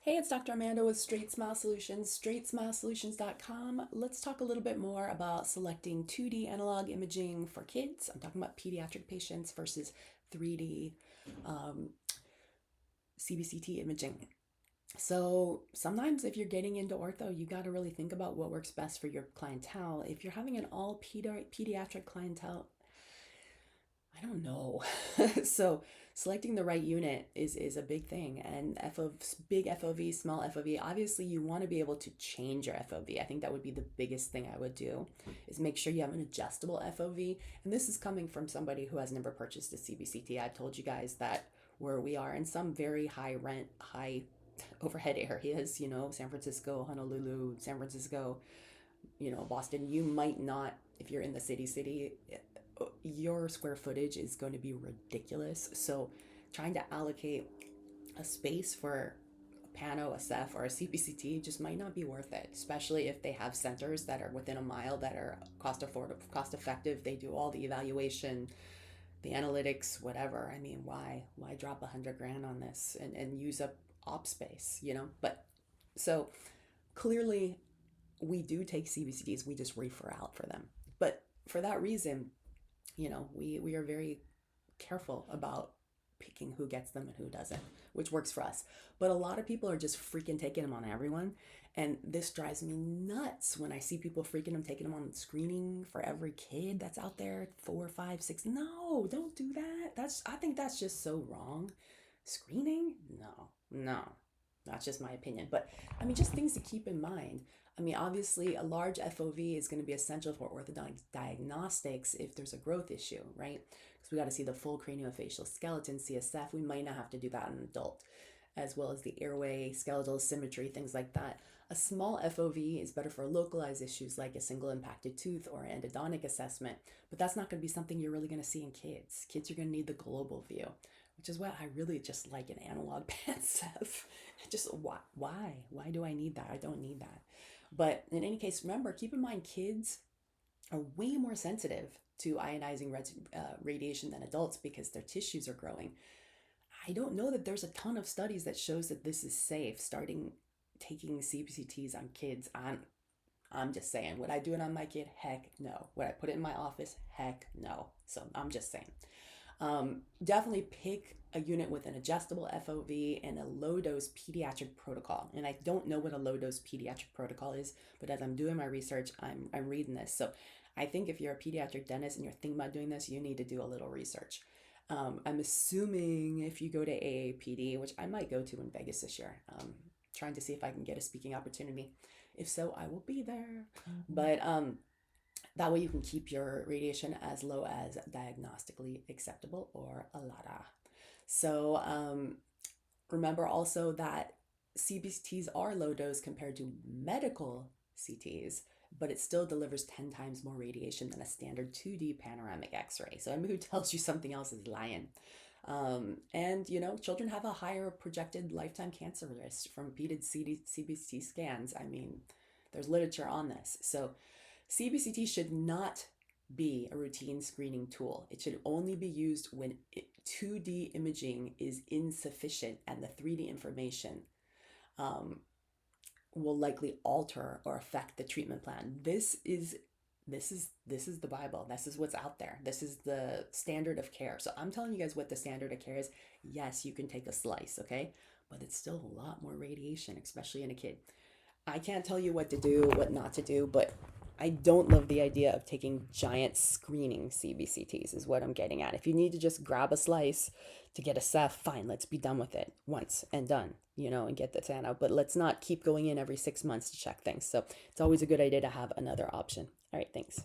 Hey, it's Dr. Amanda with Straightsmile Solutions, straightsmilesolutions.com. Let's talk a little bit more about selecting 2D analog imaging for kids. I'm talking about pediatric patients versus 3D um, CBCT imaging. So sometimes if you're getting into ortho, you got to really think about what works best for your clientele. If you're having an all pediatric clientele, I don't know. So selecting the right unit is a big thing. And big FOV, small FOV, obviously you want to be able to change your FOV. I think that would be the biggest thing I would do, is make sure you have an adjustable FOV. And this is coming from somebody who has never purchased a CBCT. I've told you guys that where we are in some very high rent, high overhead areas, San Francisco, Honolulu, San Francisco, Boston, you might not, if you're in the city, your square footage is going to be ridiculous. So trying to allocate a space for a pano, a Ceph, or a CBCT just might not be worth it, especially if they have centers that are within a mile that are cost effective. They do all the evaluation, the analytics, whatever. I mean, why drop $100,000 on this and use up op space, But so clearly we do take CBCTs, we just refer out for them. But for that reason, we are very careful about picking who gets them and who doesn't, which works for us. But a lot of people are just freaking taking them on everyone. And this drives me nuts when I see people freaking them, taking them on screening for every kid that's out there, 4, 5, 6. No, don't do that. I think that's just so wrong. Screening? No. That's just my opinion. But I mean, just things to keep in mind. I mean, obviously, a large FOV is going to be essential for orthodontic diagnostics if there's a growth issue, right? Because we got to see the full craniofacial skeleton, see a Ceph. We might not have to do that in an adult, as well as the airway, skeletal symmetry, things like that. A small FOV is better for localized issues like a single impacted tooth or endodontic assessment, but that's not going to be something you're really going to see in kids. Kids are going to need the global view, which is why I really just like an analog band Ceph. Just why do I need that? I don't need that. But in any case, remember, keep in mind, kids are way more sensitive to ionizing radiation than adults because their tissues are growing. I don't know that there's a ton of studies that shows that this is safe. Taking CBCTs on kids, I'm just saying, would I do it on my kid? Heck no. Would I put it in my office? Heck no. So I'm just saying. Definitely pick a unit with an adjustable FOV and a low-dose pediatric protocol. And I don't know what a low-dose pediatric protocol is, but as I'm doing my research, I'm reading this. So I think if you're a pediatric dentist and you're thinking about doing this, you need to do a little research. I'm assuming if you go to AAPD, which I might go to in Vegas this year, trying to see if I can get a speaking opportunity. If so, I will be there. But that way you can keep your radiation as low as diagnostically acceptable, or a LADA. So remember also that CBCTs are low dose compared to medical CTs, but it still delivers 10 times more radiation than a standard 2D panoramic x-ray. So anybody who tells you something else is lying. And children have a higher projected lifetime cancer risk from repeated CBCT scans. I mean, there's literature on this. So CBCT should not be a routine screening tool. It should only be used when 2D imaging is insufficient and the 3D information will likely alter or affect the treatment plan. This is the Bible. This is what's out there. This is the standard of care. So I'm telling you guys what the standard of care is. Yes, you can take a slice, okay? But it's still a lot more radiation, especially in a kid. I can't tell you what to do, what not to do, but I don't love the idea of taking giant screening CBCTs is what I'm getting at. If you need to just grab a slice to get a Ceph, fine, let's be done with it once and done, and get the fan out. But let's not keep going in every 6 months to check things. So it's always a good idea to have another option. All right, thanks.